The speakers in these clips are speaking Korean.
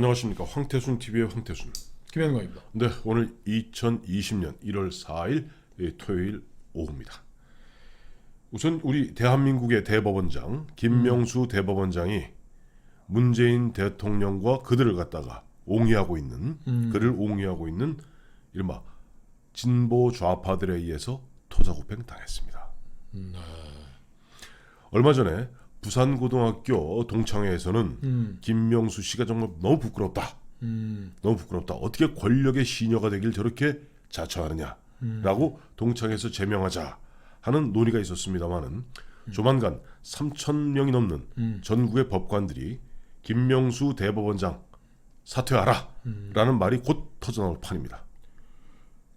안녕하십니까. 황태순 TV의 황태순. 김현광입니다. 네, 오늘 2020년 1월 4일 토요일 오후입니다. 우선 우리 대한민국의 대법원장 김명수 대법원장이 문재인 대통령과 그들을 갖다가 옹이하고 있는 그를 옹이하고 있는 이른바 진보 좌파들에 의해서 토사구팽 당했습니다. 얼마 전에 부산고등학교 동창회에서는 김명수 씨가 정말 너무 부끄럽다. 너무 부끄럽다. 어떻게 권력의 시녀가 되길 저렇게 자처하느냐라고 동창회에서 제명하자 하는 논의가 있었습니다만은 조만간 3,000명이 넘는 전국의 법관들이 김명수 대법원장 사퇴하라 라는 말이 곧 터져나올 판입니다.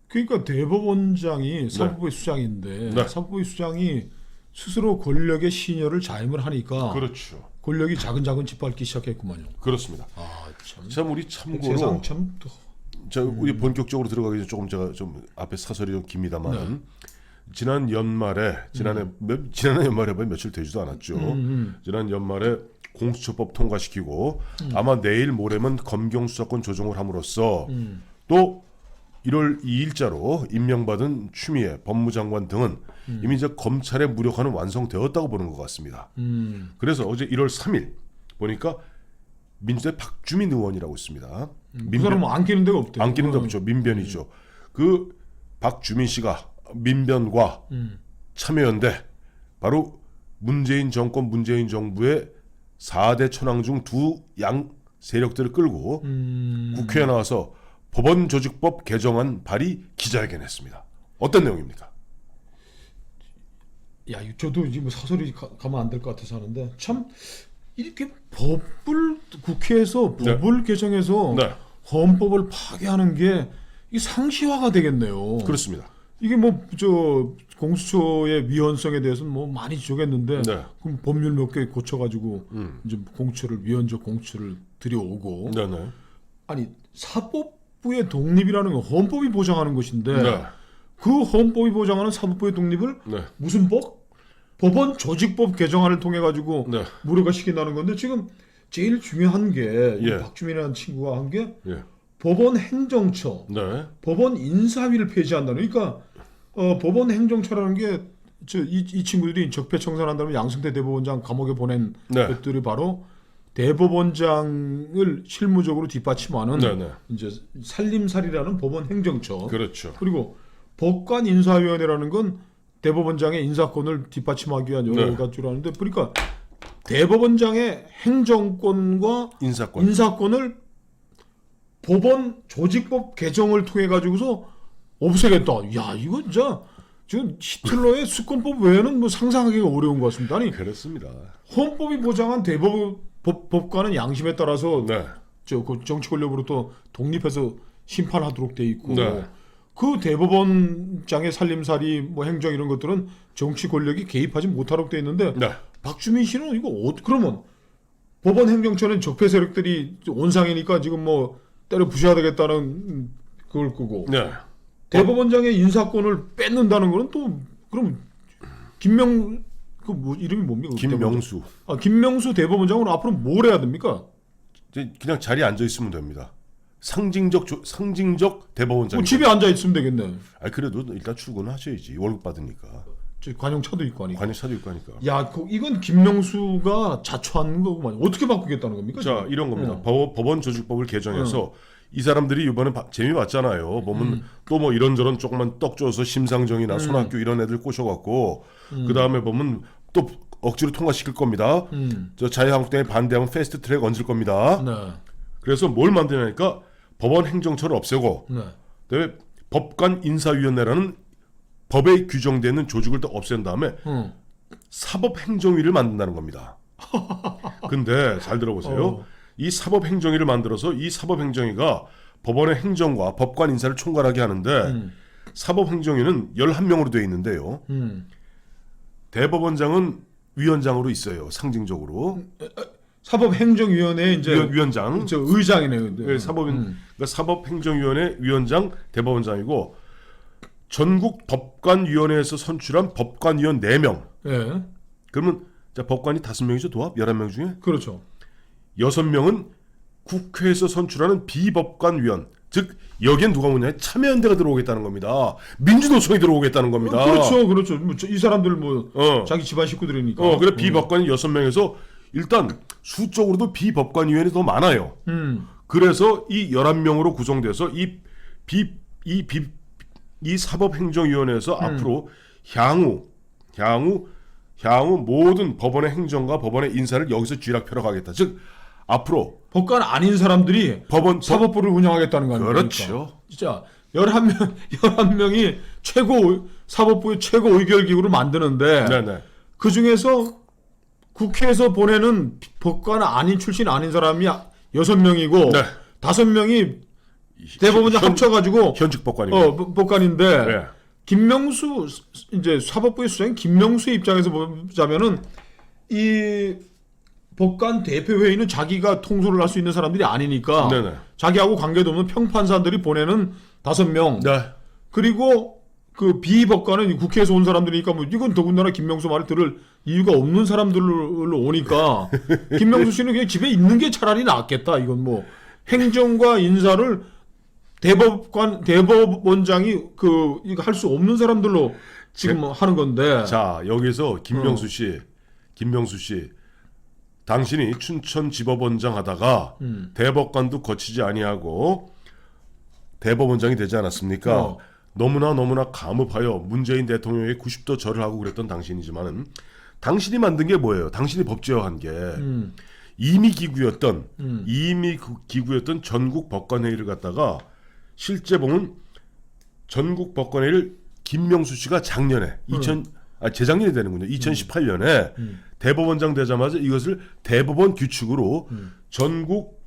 그러니까 대법원장이 사법부의 수장인데 네. 사법부의 수장이 스스로 권력의 시녀를 자임을 하니까 그렇죠. 권력이 자근자근 짓밟기 시작했구만요. 그렇습니다. 참 우리 참고로 세상 참 또. 자, 우리 본격적으로 들어가기 전에 조금 제가 좀 앞에 사설이 좀 깁니다만 지난 연말에 지난해 연말에 며칠 되지도 않았죠. 지난 연말에 공수처법 통과시키고 아마 내일 모레면 검경 수사권 조정을 함으로써 또 1월 2일자로 임명받은 추미애 법무장관 등은 이미 이제 검찰의 무력화는 완성되었다고 보는 것 같습니다. 그래서 어제 1월 3일 보니까 민주당 박주민 의원이라고 있습니다. 그 사람은 안 끼는 데가 없대요. 안 끼는 데 없죠. 민변이죠. 그 박주민 씨가 민변과 참여연대 바로 문재인 정권 문재인 정부의 4대 천왕 중 두 양 세력들을 끌고 국회에 나와서 법원조직법 개정안 발의 기자회견했습니다. 어떤 내용입니까? 야, 저도 지금 사설이 가면 안 될 것 같아서 하는데 참 이렇게 법을 국회에서 법을 개정해서 헌법을 파괴하는 게 이게 상시화가 되겠네요. 그렇습니다. 이게 뭐 저 공수처의 위헌성에 대해서는 뭐 많이 지적했는데 그럼 법률 몇 개 고쳐가지고 이제 공수처를 위헌적 공수처를 들여오고 아니 사법부의 독립이라는 건 헌법이 보장하는 것인데 그 헌법이 보장하는 사법부의 독립을 무슨 법? 법원 조직법 개정안을 통해 가지고 무료가 시킨다는 건데 지금 제일 중요한 게 박주민이라는 친구가 한 게 법원 행정처, 법원 인사위를 폐지한다는. 그러니까 법원 행정처라는 게 이 친구들이 적폐청산한다면 양승태 대법원장 감옥에 보낸 것들이 바로 대법원장을 실무적으로 뒷받침하는 이제 살림살이라는 법원 행정처. 그렇죠. 그리고 법관 인사위원회라는 건 대법원장의 인사권을 뒷받침하기 위한 여러 가지로 하는데, 그러니까 대법원장의 행정권과 인사권을 법원 조직법 개정을 통해 가지고서 없애겠다. 야, 이거 진짜 지금 히틀러의 수권법 외에는 뭐 상상하기가 어려운 것 같습니다. 아니, 그렇습니다. 헌법이 보장한 법관은 양심에 따라서 그 정치 권력으로부터 독립해서 심판하도록 돼 있고. 그 대법원장의 살림살이 뭐 행정 이런 것들은 정치 권력이 개입하지 못하도록 돼 있는데 박주민 씨는 이거 그러면 법원 행정처는 적폐 세력들이 온상이니까 지금 뭐 때려 부셔야 되겠다는 그걸 끄고 대법원장의 인사권을 뺏는다는 거는 또 그럼 그 뭐 이름이 뭡니까? 김명수. 김명수 대법원장은 앞으로 뭘 해야 됩니까? 그냥 자리에 앉아 있으면 됩니다. 상징적 대법원장. 집에 앉아 있으면 되겠네. 그래도 일단 출근하셔야지. 월급 받으니까. 관용차도 있고 하니까. 관용차도 있고 하니까. 야, 이건 김명수가 자초하는 거구만. 어떻게 바꾸겠다는 겁니까? 자, 이런 겁니다. 법원 조직법을 개정해서 이 사람들이 이번에 재미 봤잖아요. 보면 또 뭐 이런저런 조금만 떡 줘서 심상정이나 손학규 이런 애들 꼬셔갖고 그 다음에 보면 또 억지로 통과시킬 겁니다. 저 자유한국당에 반대하면 패스트트랙 얹을 겁니다. 그래서 뭘 만드냐니까 법원 행정처를 없애고 그다음에 법관 인사위원회라는 법에 규정되는 조직을 또 없앤 다음에 사법행정위를 만든다는 겁니다. 근데 잘 들어보세요. 이 사법행정위를 만들어서 이 사법행정위가 법원의 행정과 법관 인사를 총괄하게 하는데 사법행정위는 11명으로 되어 있는데요. 대법원장은 위원장으로 있어요. 상징적으로. 사법행정위원회 이제 위원장, 의장이네요. 그러니까 사법행정위원회 위원장, 대법원장이고 전국 법관위원회에서 선출한 법관위원 4명. 그러면 자, 법관이 5명이죠, 도합 11명 중에. 그렇죠. 6명은 국회에서 선출하는 비법관위원, 즉 여기엔 누가 뭐냐 참여연대가 들어오겠다는 겁니다. 민주노총이 들어오겠다는 겁니다. 그렇죠. 뭐 이 사람들 뭐 자기 집안 식구들이니까. 그래 비법관이 6명에서 일단 수적으로도 비법관위원이 더 많아요. 그래서 이 11명으로 구성돼서 이 사법행정위원회에서 앞으로 향후 모든 법원의 행정과 법원의 인사를 여기서 쥐락펴락 하겠다. 즉 앞으로 법관 아닌 사람들이 사법부를 운영하겠다는 거 아닙니까? 그렇죠. 진짜 11명이 사법부의 최고 의결기구를 만드는데 네네. 그 중에서 국회에서 보내는 법관 아닌 출신 아닌 사람이 6명이고 네. 5명이 대법원장 합쳐가지고 현직 법관이고 법관인데 네. 김명수 이제 사법부의 수장인 김명수의 입장에서 보자면은 이 법관 대표회의는 자기가 통솔을 할 수 있는 사람들이 아니니까 네네. 자기하고 관계도 없는 평판사들이 보내는 5명 네. 그리고 그 비법관은 국회에서 온 사람들이니까 뭐 이건 더군다나 김명수 말을 들을 이유가 없는 사람들로 오니까 김명수 씨는 그냥 집에 있는 게 차라리 낫겠다. 이건 뭐 행정과 인사를 대법원장이 이거 할 수 없는 사람들로 지금 하는 건데. 자 여기서 김명수 씨 당신이 춘천지법원장 하다가 대법관도 거치지 아니하고 대법원장이 되지 않았습니까? 너무나 감업하여 문재인 대통령의 90도 절을 하고 그랬던 당신이지만은 당신이 만든 게 뭐예요? 당신이 법제화한 게 이미 기구였던 전국 법관회의를 갖다가 실제 보면 전국 법관회의를 김명수 씨가 작년에 재작년이 되는군요. 2018년에 대법원장 되자마자 이것을 대법원 규칙으로 전국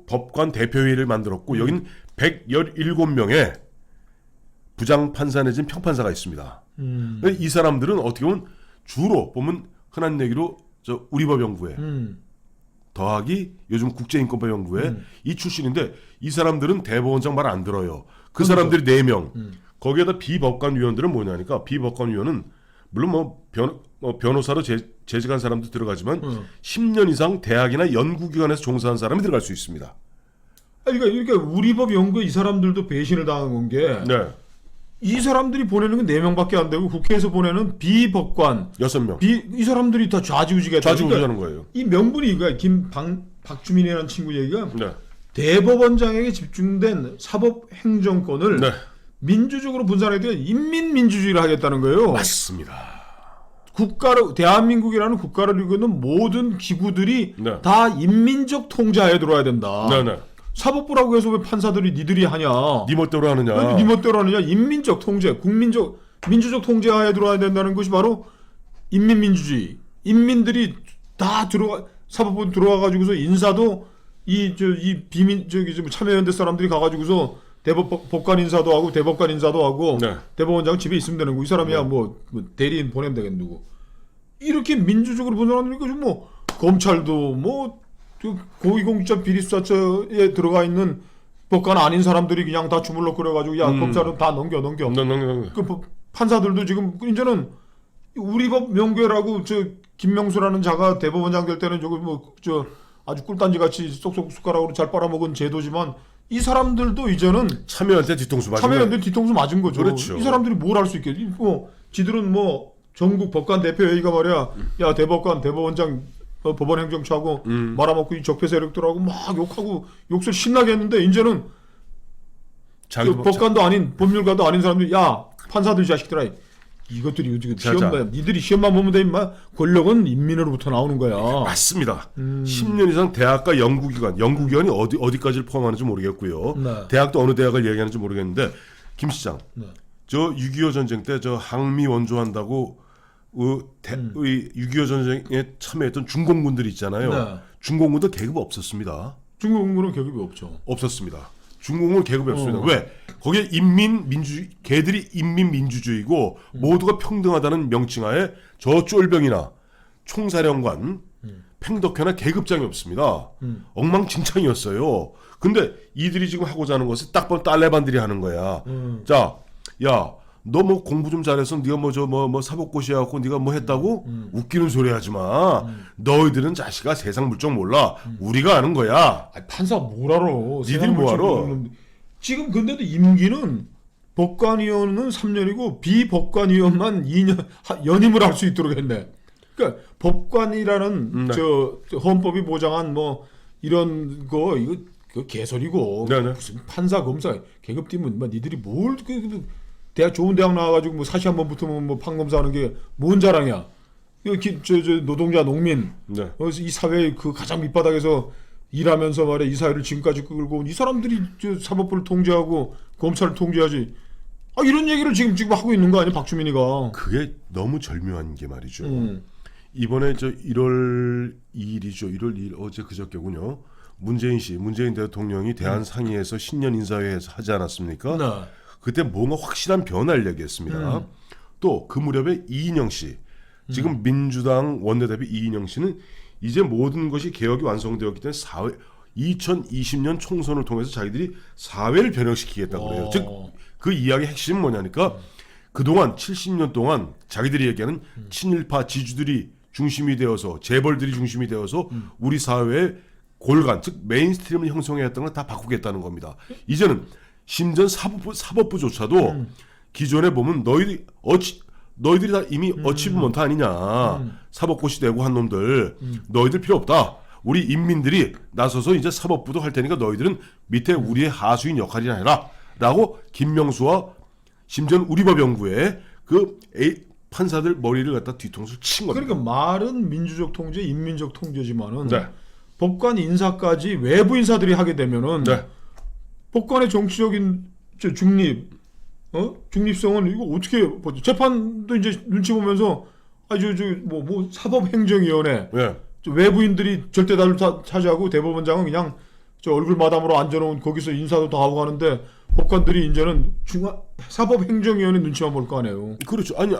법관 대표회의를 만들었고 여긴 117명의 부장판사 내진 평판사가 있습니다. 이 사람들은 어떻게 보면 주로 보면 흔한 얘기로 우리법연구회 더하기 요즘 국제인권법연구회 이 출신인데 이 사람들은 대법원장 말 안 들어요. 그 사람들이 4명. 거기에다 비법관위원들은 뭐냐니까 비법관위원은 물론 변호사로 재직한 사람도 들어가지만 10년 이상 대학이나 연구기관에서 종사한 사람이 들어갈 수 있습니다. 그러니까 우리법 연구에 이 사람들도 배신을 당한 건 게 이 사람들이 보내는 건 4명밖에 안 되고 국회에서 보내는 비법관 6명. 이 사람들이 다 좌지우지가 좌지우지하는 거예요. 이 명분이 박주민이라는 친구 얘기가 대법원장에게 집중된 사법행정권을 민주적으로 분산해야 인민민주주의를 하겠다는 거예요. 맞습니다. 대한민국이라는 국가를 이루는 모든 기구들이 다 인민적 통제하에 들어와야 된다. 사법부라고 해서 왜 판사들이 니들이 하냐? 니 멋대로 하느냐? 니 멋대로 하느냐? 인민적 통제, 민주적 통제하에 들어와야 된다는 것이 바로 인민민주주의. 인민들이 다 사법부 들어와 가지고서 인사도 참여연대 사람들이 가가지고서 법관 인사도 하고 대법관 인사도 하고 대법원장 집에 있으면 되는 거. 이 사람이야 뭐 대리인 보내면 되겠는 거. 이렇게 민주적으로 분산하니까 뭐 검찰도 뭐 고위공직자 비리수사처에 들어가 있는 법관 아닌 사람들이 그냥 다 주물럭 그래가지고 검찰은 다 넘겨. 그 판사들도 지금 이제는 우리법 명괴라고 김명수라는 자가 대법원장 될 때는 아주 꿀단지 같이 쏙쏙 숟가락으로 잘 빨아먹은 제도지만 이 사람들도 이제는 참여연대 뒤통수 맞은 거죠. 그렇죠. 이 사람들이 뭘 할 수 있겠지? 지들은 전국 법관 대표회의가 말이야, 야 대법관 대법원장 법원행정처하고 말아먹고 이 적폐 세력들하고 막 욕설 신나게 했는데 이제는 법관도 아닌 법률가도 아닌 사람들이 야 판사들 자식들아 이것들이 요즘 니들이 시험만 보면 돼 임마. 권력은 인민으로부터 나오는 거야. 맞습니다. 10년 이상 대학과 연구기관이 어디까지를 포함하는지 모르겠고요. 대학도 어느 대학을 얘기하는지 모르겠는데 김 시장, 저 6.25 전쟁 때 저 항미 원조한다고 6.25 전쟁에 참여했던 중공군들이 있잖아요. 중공군도 계급 없었습니다. 중공군은 계급이 없었습니다. 중공군 계급이 없습니다. 왜? 거기에 걔들이 인민민주주의고 모두가 평등하다는 명칭하에 저 쫄병이나 총사령관, 팽덕회나 계급장이 없습니다. 엉망진창이었어요. 근데 이들이 지금 하고자 하는 것은 딱 보면 딸레반들이 하는 거야. 자, 야, 너 뭐 공부 좀 잘해서 네가 뭐 저 뭐 사법고시해 갖고 네가 뭐 했다고 웃기는 소리 하지 마. 너희들은 자식아 세상 물정 몰라. 우리가 아는 거야. 아니, 판사 뭘 알아? 니들이 뭐 알아? 지금 근데도 임기는 법관위원은 3년이고 비법관위원만 2년 연임을 할 수 있도록 했네. 그러니까 법관이라는 네. 저 헌법이 보장한 뭐 이런 거 이거 그 개소리고 네네. 무슨 판사 검사 계급 띄면 뭐 니들이 뭘 대학 좋은 대학 나와가지고 뭐 사시 한번 붙으면 뭐 판검사하는 게 뭔 자랑이야? 저 노동자 농민 네. 이 사회의 그 가장 밑바닥에서 일하면서 말이야 이 사회를 지금까지 끌고 온 이 사람들이 저 사법부를 통제하고 검찰을 통제하지. 아 이런 얘기를 지금 하고 있는 거 아니야 박주민이가? 그게 너무 절묘한 게 말이죠. 이번에 저 1월 2일이죠. 1월 2일 어제 그저께군요. 문재인 대통령이 대한 상의에서 신년 인사회에서 하지 않았습니까? 네. 그때 뭔가 확실한 변화를 얘기했습니다. 또 그 무렵에 이인영 씨, 지금 민주당 원내대표 이인영 씨는 이제 모든 것이 개혁이 완성되었기 때문에 2020년 총선을 통해서 자기들이 사회를 변혁시키겠다고 그래요. 즉 그 이야기의 핵심은 뭐냐니까 그동안 70년 동안 자기들이 얘기하는 친일파 지주들이 중심이 되어서 재벌들이 중심이 되어서 우리 사회의 골간 즉 메인스트림을 형성해왔던 걸 다 바꾸겠다는 겁니다. 이제는 심지어 사법부조차도 기존에 보면 너희들이 다 이미 어치브먼트 아니냐. 사법고시 내고 한 놈들 너희들 필요 없다. 우리 인민들이 나서서 이제 사법부도 할 테니까 너희들은 밑에 우리의 하수인 역할이나 해라. 라고 김명수와 심지어 우리법연구회 그 판사들 머리를 갖다 뒤통수를 친 겁니다. 그러니까 말은 민주적 통제, 인민적 통제지만은 네. 법관 인사까지 외부 인사들이 하게 되면은 네. 법관의 정치적인 중립, 중립성은 이거 어떻게 보죠? 재판도 이제 눈치 보면서 뭐 사법행정위원회 네. 외부인들이 절대 다를 차지하고 대법원장은 그냥 저 얼굴 마담으로 앉아놓은 거기서 인사도 다 하고 가는데 법관들이 이제는 사법행정위원회 눈치만 볼 거 아니에요. 그렇죠. 아니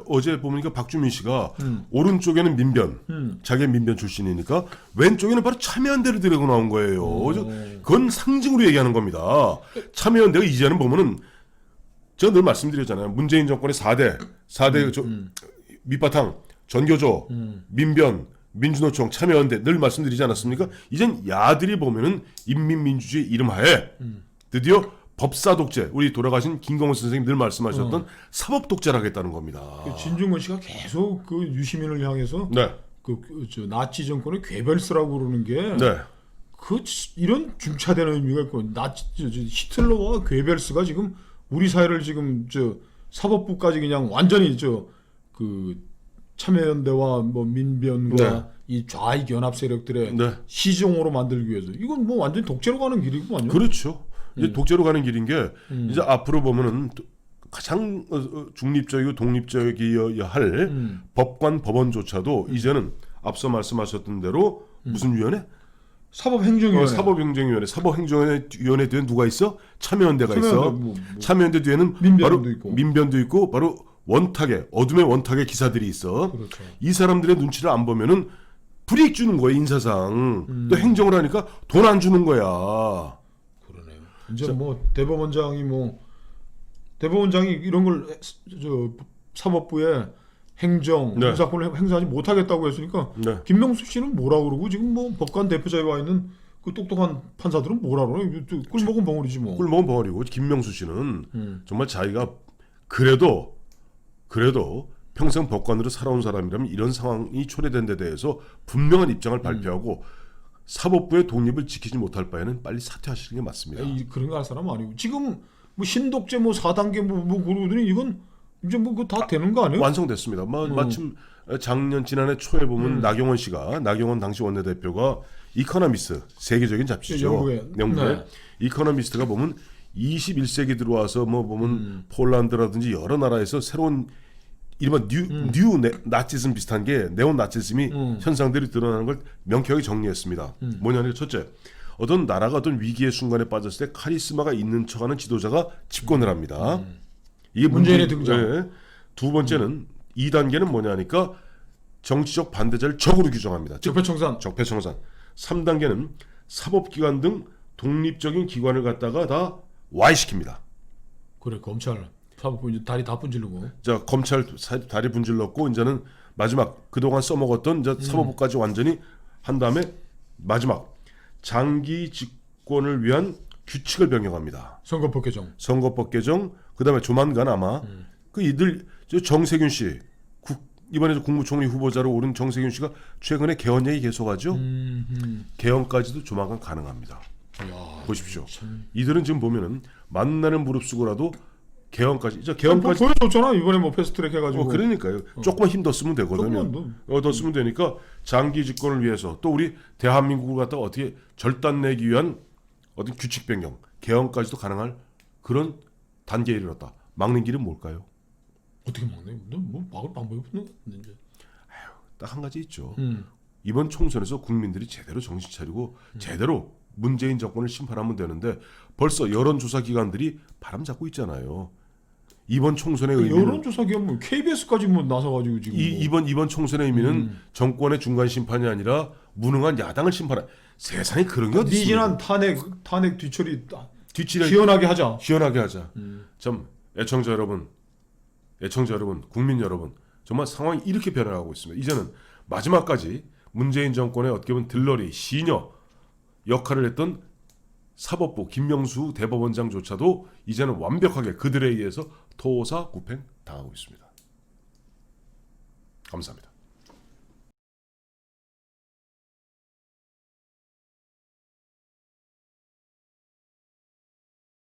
어제 보니까 박주민 씨가 오른쪽에는 민변, 자기 민변 출신이니까 왼쪽에는 바로 참여연대를 들고 나온 거예요. 그건 상징으로 얘기하는 겁니다. 참여연대가 이제는 보면은 제가 늘 말씀드렸잖아요. 문재인 정권의 4대 밑바탕 전교조, 민변, 민주노총, 참여연대 늘 말씀드리지 않았습니까? 이젠 야들이 보면은 인민민주주의 이름하에 드디어 법사 독재, 우리 돌아가신 김경호 선생님 늘 말씀하셨던 사법 독재를 하겠다는 겁니다. 진중권 씨가 계속 그 유시민을 향해서 네. 저 나치 정권의 괴벨스라고 그러는 게 네. 이런 중차대한 의미가 있고 히틀러와 괴벨스가 지금 우리 사회를 지금 사법부까지 그냥 완전히 참여연대와 뭐 민변과 네. 이 좌익 연합 세력들의 네. 시종으로 만들기 위해서 이건 뭐 완전 히 독재로 가는 길이구만요. 그렇죠. 이제 독재로 가는 길인 게 이제 앞으로 보면은 가장 중립적이고 독립적이어야 할 법관 법원조차도 이제는 앞서 말씀하셨던 대로 무슨 위원회? 사법행정위원회. 사법행정위원회 뒤에 누가 있어? 참여연대가 있어. 참여연대 뒤에는 민변도 있고 바로 어둠의 원탁의 기사들이 있어. 그렇죠. 이 사람들의 눈치를 안 보면은 불이익 주는 거야 인사상. 또 행정을 하니까 돈 안 주는 거야. 그러네요. 이제 대법원장이 이런 걸 사법부에 행정, 네. 인사권을 행사하지 못하겠다고 했으니까 네. 김명수 씨는 뭐라 그러고 지금 뭐 법관 대표자에 와 있는 그 똑똑한 판사들은 뭐라 그러나 꿀 먹은 벙어리지 뭐. 꿀 먹은 벙어리고 김명수 씨는 정말 자기가 그래도 평생 법관으로 살아온 사람이라면 이런 상황이 초래된 데 대해서 분명한 입장을 발표하고 사법부의 독립을 지키지 못할 바에는 빨리 사퇴하시는 게 맞습니다. 그런 거 할 사람은 아니고 지금 뭐 신독재 뭐 4단계 뭐 그러더니 이건 이제 뭐 그거 다 되는 거 아니에요? 완성됐습니다. 마침 지난해 초에 보면 나경원 당시 원내대표가 이코노미스트 세계적인 잡지죠. 영국의 네. 이코노미스트가 보면 21세기 들어와서 뭐 보면 폴란드라든지 여러 나라에서 새로운 이른바 뉴 나치즘 비슷한 게 네온 나치즘이 현상들이 드러나는 걸 명쾌하게 정리했습니다. 뭐냐면 첫째, 어떤 나라가 어떤 위기의 순간에 빠졌을 때 카리스마가 있는 척하는 지도자가 집권을 합니다. 이게 문재인의 등장. 네. 두 번째는 2단계는 뭐냐니까 정치적 반대자를 적으로 규정합니다. 적폐청산. 3단계는 사법기관 등 독립적인 기관을 갖다가 다 와해시킵니다. 그래 검찰. 사법부 이제 다리 다 분질르고. 자, 검찰 다리 분질렀고 이제는 마지막 그동안 써먹었던 이제 사법부까지 완전히 한 다음에 마지막 장기 집권을 위한 규칙을 변경합니다. 선거법 개정. 선거법 개정. 그다음에 조만간 아마 그 이들 저 정세균 씨 이번에 국무총리 후보자로 오른 정세균 씨가 최근에 개헌 얘기 계속하죠. 개헌까지도 조만간 가능합니다. 야, 보십시오. 참. 이들은 지금 보면은 만나는 무릅쓰고라도 개헌까지 이제 개헌까지 보여줬잖아 이번에 뭐 패스트트랙 해가지고. 그러니까요. 조금만 힘 더 쓰면 되거든요. 조금만 더 쓰면 되니까 장기 집권을 위해서 또 우리 대한민국을 갖다가 어떻게 절단 내기 위한 어떤 규칙 변경, 개헌까지도 가능할 그런 단계에 이르렀다. 막는 길은 뭘까요? 어떻게 막네? 뭐 막을 방법이 없는 거 같은데. 딱 한 가지 있죠. 이번 총선에서 국민들이 제대로 정신 차리고 제대로 문재인 정권을 심판하면 되는데 벌써 여론조사 기관들이 바람 잡고 있잖아요. 이번 총선의 의미는 여론조사 기관 뭐 KBS까지 뭐 나서가지고 지금 이번 총선의 의미는 정권의 중간 심판이 아니라 무능한 야당을 심판한 세상에 그런 게 어디 있습니까? 미진한 탄핵 뒤처리 뒤치려 시원하게 하자. 시원하게 하자. 참 애청자 여러분, 국민 여러분, 정말 상황이 이렇게 변화하고 있습니다. 이제는 마지막까지 문재인 정권의 어떻게 보면 들러리 시녀 역할을 했던 사법부 김명수 대법원장조차도 이제는 완벽하게 그들에 의해서 토사구팽 당하고 있습니다. 감사합니다.